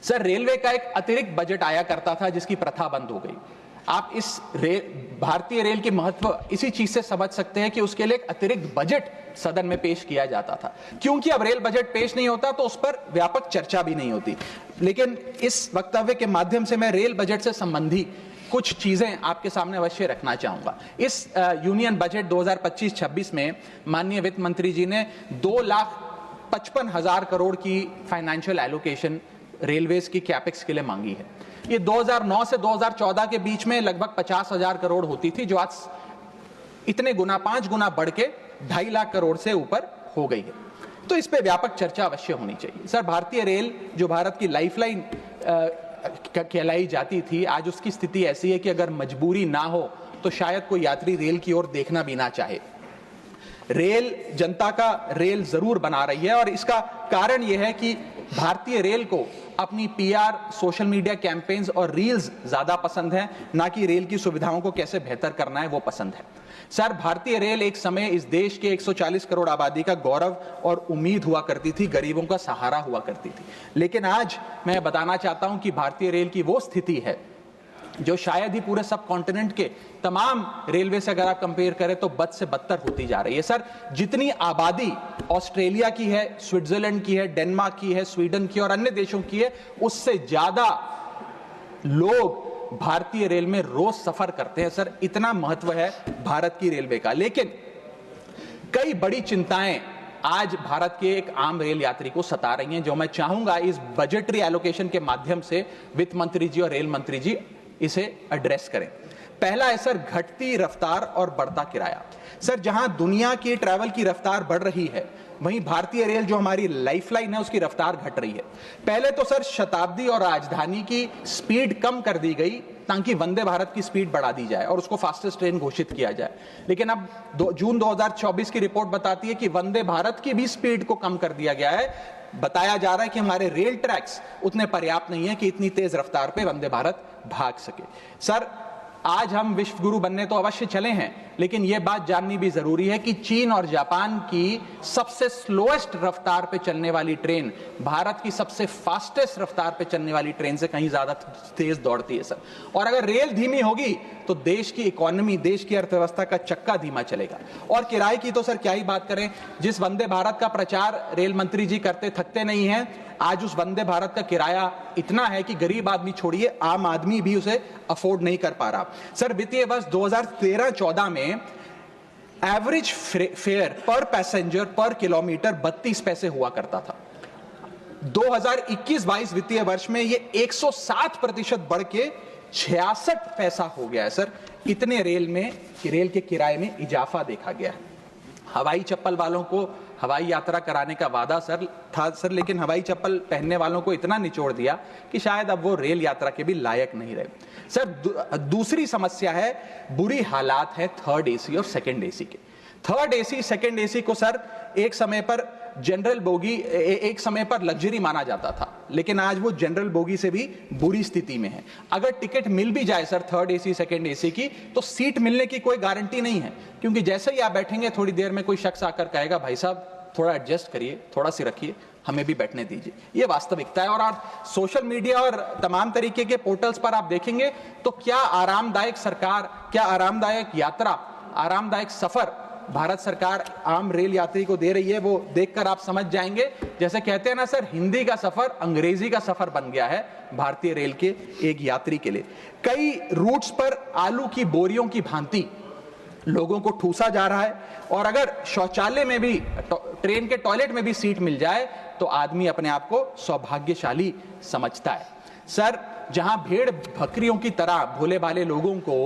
Sir, railway का एक अतिरिक्त बजट आया करता था जिसकी प्रथा बंद हो गई। आप इस भारतीय रेल की महत्व इसी चीज से समझ सकते हैं कि उसके लिए एक अतिरिक्त बजट सदन में पेश किया जाता था। क्योंकि अब रेल बजट पेश नहीं होता तो उस पर व्यापक चर्चा भी नहीं होती। लेकिन इस वक्तव्य के माध्यम से मैं रेल बजट से संबंधी कुछ चीजें आपके सामने अवश्य रखना चाहूंगा। इस यूनियन बजट 2025-26 में माननीय वित्त मंत्री जी ने 2,55,000 करोड़ की फाइनेंशियल एलोकेशन रेलवेज की कैपेक्स के लिए मांगी है। ये 2009 से 2014 के बीच में लगभग 50,000 करोड़ होती थी, जो आज इतने गुना 5 गुना बढ़ के 2.5 लाख करोड़ से ऊपर हो गई है। तो इस पे व्यापक चर्चा अवश्य होनी चाहिए। सर, भारतीय रेल जो भारत की लाइफलाइन कहलाई जाती थी, आज उसकी स्थिति ऐसी है कि अगर मजबूरी ना हो तो शायद कोई यात्री रेल की ओर देखना भी ना चाहे। रेल जनता का रेल जरूर बना रही है और इसका कारण यह है कि भारतीय रेल को अपनी पीआर, सोशल मीडिया कैंपेन्स और रील्स ज्यादा पसंद है, ना कि रेल की सुविधाओं को कैसे बेहतर करना है वो पसंद है। सर, भारतीय रेल एक समय इस देश के 140 करोड़ आबादी का गौरव और उम्मीद हुआ करती थी, गरीबों का सहारा हुआ करती थी। लेकिन आज मैं बताना चाहता हूं कि भारतीय रेल की वो स्थिति है जो शायद ही पूरे सब कॉन्टिनेंट के तमाम रेलवे से अगर आप कंपेयर करें तो बद से बदतर होती जा रही है। सर, जितनी आबादी ऑस्ट्रेलिया की है, स्विट्जरलैंड की है, डेनमार्क की है, स्वीडन की और अन्य देशों की है, उससे ज्यादा लोग भारतीय रेल में रोज सफर करते हैं। सर, इतना महत्व है भारत की रेलवे का। लेकिन कई बड़ी चिंताएं आज भारत के एक आम रेल यात्री को सता रही हैं, जो मैं चाहूंगा इस बजटरी एलोकेशन के माध्यम से वित्त मंत्री जी और रेल मंत्री जी इसे एड्रेस करें। पहला है सर, घटती रफ्तार और बढ़ता किराया। सर, जहां दुनिया की ट्रैवल की रफ्तार बढ़ रही है, वहीं भारतीय रेल जो हमारी लाइफलाइन है उसकी रफ्तार घट रही है। पहले तो सर शताब्दी और राजधानी की स्पीड कम कर दी गई ताकि वंदे भारत की स्पीड बढ़ा दी जाए और उसको फास्टेस्ट ट्रेन घोषित किया जाए। लेकिन अब जून 2024 की रिपोर्ट बताती है कि वंदे भारत की भी स्पीड को कम कर दिया गया है। बताया जा रहा है कि हमारे रेल ट्रैक्स उतने पर्याप्त नहीं है कि इतनी तेज रफ्तार पे वंदे भारत भाग सके। सर, आज हम विश्व गुरु बनने तो अवश्य चले हैं, लेकिन यह बात जाननी भी जरूरी है कि चीन और जापान की सबसे स्लोएस्ट रफ्तार पे चलने वाली ट्रेन भारत की सबसे फास्टेस्ट रफ्तार पे चलने वाली ट्रेन से कहीं ज्यादा तेज दौड़ती है। सर, और अगर रेल धीमी होगी तो देश की इकोनॉमी, देश की अर्थव्यवस्था का चक्का धीमा चलेगा। और किराए की तो सर क्या ही बात करें, जिस वंदे भारत का प्रचार रेल मंत्री जी करते थकते नहीं हैं, आज उस वंदे भारत का किराया इतना है कि गरीब आदमी छोड़िए, आम आदमी भी उसे अफोर्ड नहीं कर पा रहा। सर, वित्तीय वर्ष 2013-14 में एवरेज फेयर पर पैसेंजर पर किलोमीटर 32 पैसे हुआ करता था। 2021-22 वित्तीय वर्ष में ये 107% बढ़ के 66 पैसा हो गया है। सर, इतने रेल के किराए में इजाफा देखा गया है। हवाई चप्पल वालों को हवाई यात्रा कराने का वादा था सर, लेकिन हवाई चप्पल पहनने वालों को इतना निचोड़ दिया कि शायद अब वो रेल यात्रा के भी लायक नहीं रहे। सर, दूसरी समस्या है, बुरी हालात है थर्ड एसी और सेकंड एसी के। थर्ड एसी, सेकंड एसी को सर एक समय पर जनरल बोगी, एक समय पर लग्जरी माना जाता था, लेकिन आज वो जनरल बोगी से भी बुरी स्थिति में है। अगर टिकट मिल भी जाए sir third AC, second AC की, तो सीट मिलने की कोई गारंटी नहीं है, क्योंकि जैसे ही आप बैठेंगे थोड़ी देर में कोई शख्स आकर कहेगा, भाई साहब थोड़ा एडजस्ट करिए, थोड़ा सी रखिए, हमें भी बैठने दीजिए। ये वास्तविकता है। और आप सोशल मीडिया और तमाम तरीके के पोर्टल्स पर आप देखेंगे तो क्या आरामदायक सरकार, क्या आरामदायक यात्रा, आरामदायक सफर भारत सरकार आम रेल यात्री को दे रही है, वो देखकर आप समझ जाएंगे। जैसे कहते हैं ना सर, हिंदी का सफर अंग्रेजी का सफर बन गया है भारतीय रेल के एक यात्री के लिए। कई रूट्स पर आलू की बोरियों की भांति लोगों को ठूसा जा रहा है, और अगर शौचालय में भी, ट्रेन के टॉयलेट में भी सीट मिल जाए तो आदमी अपने आप को सौभाग्यशाली समझता है। सर, जहां भेड़ बकरियों की तरह भोले भाले लोगों को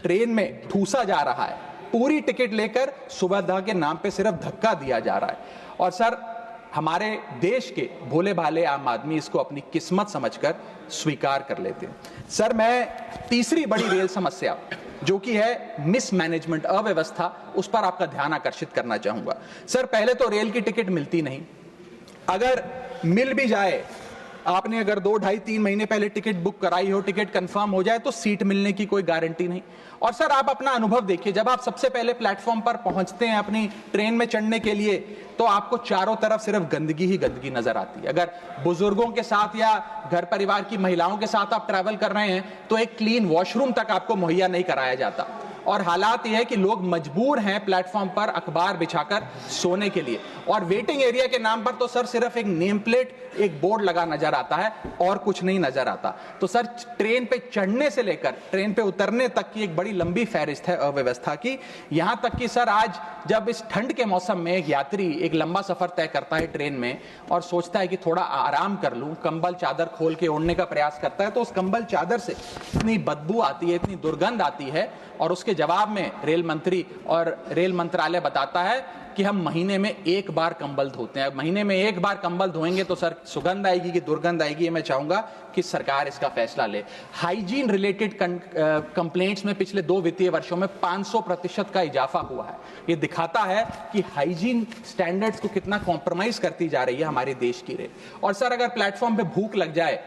ट्रेन में ठूसा जा रहा है, पूरी टिकट लेकर सुविधा के नाम पे सिर्फ धक्का दिया जा रहा है, और सर हमारे देश के भोले भाले आम आदमी इसको अपनी किस्मत समझकर स्वीकार कर लेते हैं। सर, मैं तीसरी बड़ी रेल समस्या जो कि है मिसमैनेजमेंट, अव्यवस्था, उस पर आपका ध्यान आकर्षित करना चाहूंगा। सर, पहले तो रेल की टिकट मिलती नहीं, अगर मिल भी जाए आपने अगर 2, ढाई, 3 महीने पहले टिकट बुक कराई हो, टिकट कंफर्म हो जाए तो सीट मिलने की कोई गारंटी नहीं। और सर आप अपना अनुभव देखिए, जब आप सबसे पहले प्लेटफॉर्म पर पहुंचते हैं अपनी ट्रेन में चढ़ने के लिए, तो आपको चारों तरफ सिर्फ गंदगी ही गंदगी नजर आती है। अगर बुजुर्गों के साथ या घर परिवार की महिलाओं के साथ आप ट्रैवल कर रहे हैं तो एक क्लीन वॉशरूम तक आपको मुहैया नहीं कराया जाता। और हालात यह है कि लोग मजबूर हैं प्लेटफॉर्म पर अखबार बिछाकर सोने के लिए, और वेटिंग एरिया के नाम पर तो सर सिर्फ एक नेम प्लेट, एक बोर्ड लगा नजर आता है और कुछ नहीं नजर आता। तो सर ट्रेन पे चढ़ने से लेकर ट्रेन पे उतरने तक की एक बड़ी लंबी फहरिस्त है अव्यवस्था की। यहां तक कि सर आज जब इस ठंड के मौसम में एक यात्री एक लंबा सफर तय करता है ट्रेन में और सोचता है कि थोड़ा आराम कर लूं, कंबल चादर खोल के ओढ़ने का प्रयास करता है, तो उस कंबल चादर से इतनी बदबू आती है, इतनी दुर्गंध आती है, और उसके जवाब में रेल मंत्री और रेल मंत्रालय बताता है कि हम महीने में 1 बार कंबल धोते हैं। महीने में 1 बार कंबल धोएंगे तो सर सुगंध आएगी कि दुर्गंध आएगी, मैं चाहूंगा कि सरकार इसका फैसला ले। हाइजीन रिलेटेड कंप्लेंट्स में पिछले 2 वित्तीय वर्षों में 500% का इजाफा हुआ है। ये दिखाता है कि हाइजीन स्टैंडर्ड्स को कितना कॉम्प्रोमाइज करती जा रही है हमारे देश की रेल। और सर अगर प्लेटफॉर्म पे भूख लग जाए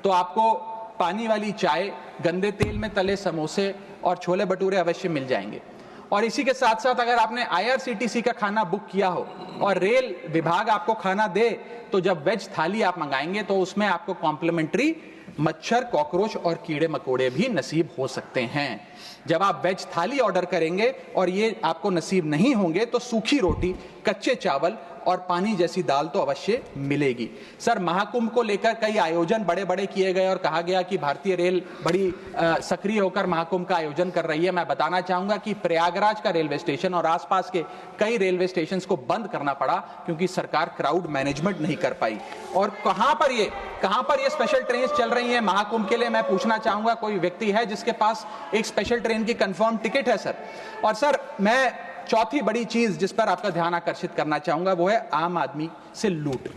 तो आपको पानी वाली चाय, गंदे तेल में तले समोसे और छोले भटूरे अवश्य मिल जाएंगे। और इसी के साथ साथ अगर आपने IRCTC का खाना बुक किया हो और रेल विभाग आपको खाना दे, तो जब वेज थाली आप मंगाएंगे तो उसमें आपको कॉम्प्लीमेंट्री मच्छर, कॉकरोच और कीड़े मकोड़े भी नसीब हो सकते हैं। जब आप वेज थाली ऑर्डर करेंगे और ये आपको नसीब नहीं होंगे तो सूखी रोटी, कच्चे चावल और पानी जैसी दाल तो अवश्य मिलेगी। सर महाकुंभ को लेकर कई आयोजन बड़े बड़े किए गए और कहा गया कि भारतीय रेल बड़ी सक्रिय होकर महाकुंभ का आयोजन कर रही है। मैं बताना चाहूंगा कि प्रयागराज का रेलवे स्टेशन और आसपास के कई रेलवे स्टेशन को बंद करना पड़ा क्योंकि सरकार क्राउड मैनेजमेंट नहीं कर पाई। और कहां पर ये स्पेशल ट्रेन चल रही है महाकुंभ के लिए, मैं पूछना चाहूंगा कोई व्यक्ति है जिसके पास एक स्पेशल ट्रेन की कंफर्म टिकट है सर? और सर मैं चौथी बड़ी चीज जिस पर आपका ध्यान आकर्षित करना चाहूंगा वो है आम आदमी से लूट।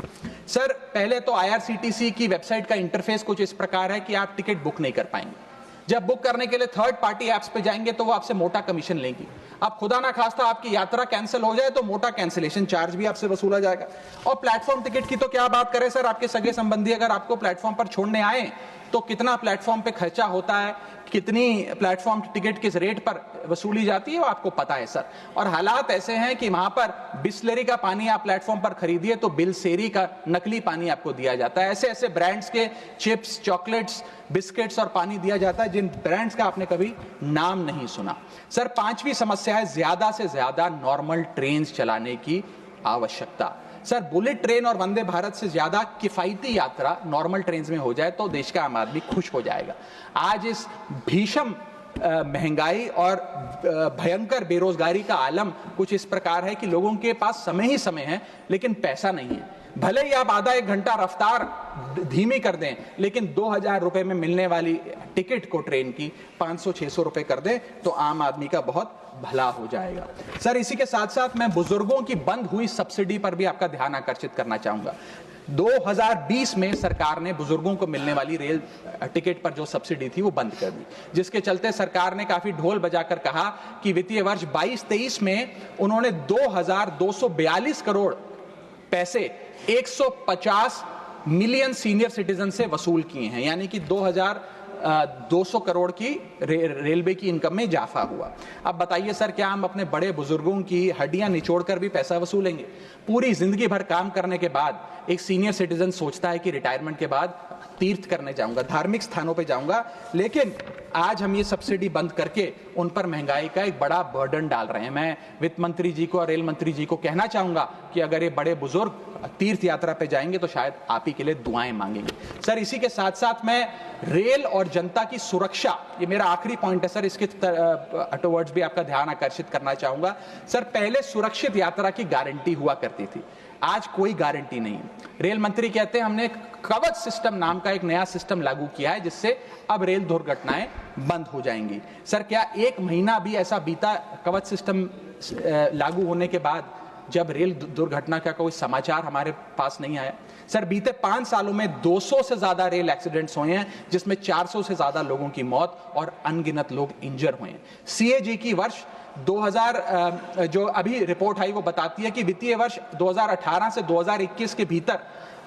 सर पहले तो IRCTC की वेबसाइट का इंटरफेस कुछ इस प्रकार है कि आप टिकट बुक नहीं कर पाएंगे। जब बुक करने के लिए थर्ड पार्टी एप्स पे जाएंगे तो वो आपसे मोटा कमीशन लेंगी। अब खुदा ना खास्ता आपकी यात्रा कैंसिल हो जाए तो मोटा कैंसिलेशन चार्ज भी आपसे वसूला जाएगा। और प्लेटफॉर्म टिकट की तो क्या बात करें सर, आपके सगे संबंधी अगर आपको प्लेटफॉर्म पर छोड़ने आए तो कितना प्लेटफॉर्म पे खर्चा होता है, कितनी प्लेटफॉर्म टिकट किस रेट पर वसूली जाती है वो आपको पता है सर। और हालात ऐसे हैं कि वहां पर बिस्लरी का पानी आप प्लेटफॉर्म पर खरीदिए तो बिलसेरी का नकली पानी आपको दिया जाता है। ऐसे ऐसे ब्रांड्स के चिप्स, चॉकलेट्स, बिस्किट्स और पानी दिया जाता है जिन ब्रांड्स का आपने कभी नाम नहीं सुना। सर 5वीं समस्या है ज्यादा से ज्यादा नॉर्मल ट्रेन चलाने की आवश्यकता। सर बुलेट ट्रेन और वंदे भारत से ज्यादा किफायती यात्रा नॉर्मल ट्रेन में हो जाए तो देश का आम आदमी खुश हो जाएगा। आज इस भीषण महंगाई और भयंकर बेरोजगारी का आलम कुछ इस प्रकार है कि लोगों के पास समय ही समय है लेकिन पैसा नहीं है। भले ही आप आधा 1 घंटा रफ्तार धीमी कर दें लेकिन 2000 रुपए में मिलने वाली टिकट को ट्रेन की 500-600 रुपए कर दें तो आम आदमी का बहुत भला हो जाएगा। सर इसी के साथ साथ मैं बुजुर्गों की बंद हुई सब्सिडी पर भी आपका ध्यान आकर्षित करना चाहूंगा। 2020 में सरकार ने बुजुर्गों को मिलने वाली रेल टिकट पर जो सब्सिडी थी वो बंद कर दी, जिसके चलते सरकार ने काफी ढोल बजाकर कहा कि वित्तीय वर्ष 22-23 में उन्होंने 2242 करोड़ पैसे 150 मिलियन सीनियर सिटीजन से वसूल किए हैं, यानी कि 2200 करोड़ की रेलवे की इनकम में इजाफा हुआ। अब बताइए सर, क्या हम अपने बड़े बुजुर्गों की हड्डियां निचोड़कर भी पैसा वसूलेंगे? पूरी जिंदगी भर काम करने के बाद एक सीनियर सिटीजन सोचता है कि रिटायरमेंट के बाद तीर्थ करने जाऊंगा, धार्मिक स्थानों पे जाऊंगा, लेकिन आज हम ये सब्सिडी बंद करके उन पर महंगाई का एक बड़ा बर्डन डाल रहे हैं। मैं वित्त मंत्री जी को और रेल मंत्री जी को कहना चाहूंगा कि अगर ये बड़े बुजुर्ग तीर्थ यात्रा पे जाएंगे तो शायद आप ही के लिए दुआएं मांगेंगे। सर इसी के साथ साथ मैं रेल और जनता की सुरक्षा, ये मेरा आखिरी पॉइंट है सर, इसके टुवर्ड्स भी आपका ध्यान आकर्षित करना चाहूंगा। सर पहले सुरक्षित यात्रा की गारंटी हुआ करती थी, आज कोई गारंटी नहीं। रेल मंत्री कहते हैं हमने कवच सिस्टम नाम का एक नया सिस्टम लागू किया है जिससे अब रेल दुर्घटनाएं बंद हो जाएंगी। सर क्या 1 महीना भी ऐसा बीता कवच सिस्टम लागू होने के बाद जब रेल दुर्घटना का कोई समाचार हमारे पास नहीं आया? सर बीते 5 सालों में 200 से ज्यादा रेल एक्सीडेंट्स हुए हैं जिसमें 400 से ज्यादा लोगों की मौत और अनगिनत लोग इंजर हुए हैं। CAG की वर्ष 2000 जो अभी रिपोर्ट आई वो बताती है कि वित्तीय वर्ष 2018 से 2021 के भीतर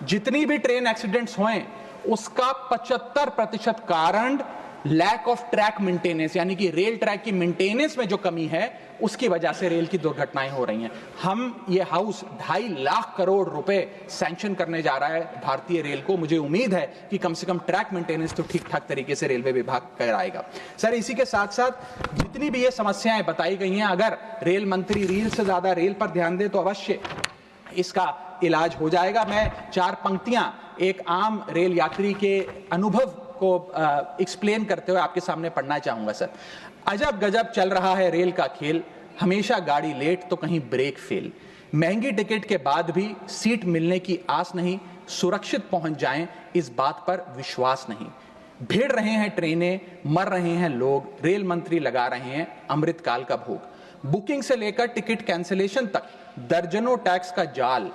जितनी भी ट्रेन एक्सीडेंट्स हुए उसका 75% कारण लैक ऑफ ट्रैक मेंटेनेंस, यानी कि रेल ट्रैक की मेंटेनेंस में जो कमी है उसकी वजह से रेल की दुर्घटनाएं हो रही हैं। हम ये हाउस 2.5 लाख करोड़ रुपए सैंक्शन करने जा रहा है भारतीय रेल को। मुझे उम्मीद है कि कम से कम ट्रैक मेंटेनेंस तो ठीक ठाक तरीके से रेलवे विभाग कराएगा। सर, इसी के साथ साथ जितनी भी ये समस्याएं बताई गई हैं, अगर रेल मंत्री रील से ज्यादा रेल पर ध्यान दे तो अवश्य इसका इलाज हो जाएगा। मैं 4 पंक्तियां एक आम रेल यात्री के अनुभव को एक्सप्लेन करते हुए आपके सामने पढ़ना चाहूंगा। सर, अजब गजब चल रहा है रेल का खेल, हमेशा गाड़ी लेट तो कहीं ब्रेक फेल, महंगी टिकट के बाद भी सीट मिलने की आस नहीं, सुरक्षित पहुंच जाएं इस बात पर विश्वास नहीं, भिड़ रहे हैं ट्रेनें, मर रहे हैं लोग, रेल मंत्री लगा रहे हैं अमृतकाल का भोग, बुकिंग से लेकर टिकट कैंसिलेशन तक दर्जनों टैक्स का जाल,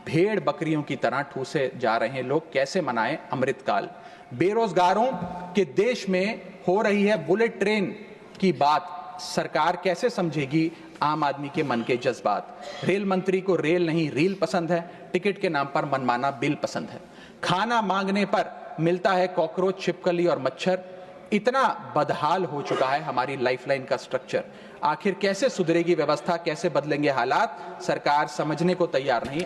भेड़ बकरियों की तरह ठूसे जा रहे हैं लोग, कैसे मनाएं अमृतकाल। बेरोजगारों के देश में हो रही है बुलेट ट्रेन की बात, सरकार कैसे समझेगी आम आदमी के मन के जज्बात। रेल मंत्री को रेल नहीं रील पसंद है, टिकट के नाम पर मनमाना बिल पसंद है, खाना मांगने पर मिलता है कॉकरोच, छिपकली और मच्छर। इतना बदहाल हो चुका है हमारी लाइफलाइन का स्ट्रक्चर। आखिर कैसे सुधरेगी व्यवस्था, कैसे बदलेंगे हालात, सरकार समझने को तैयार नहीं।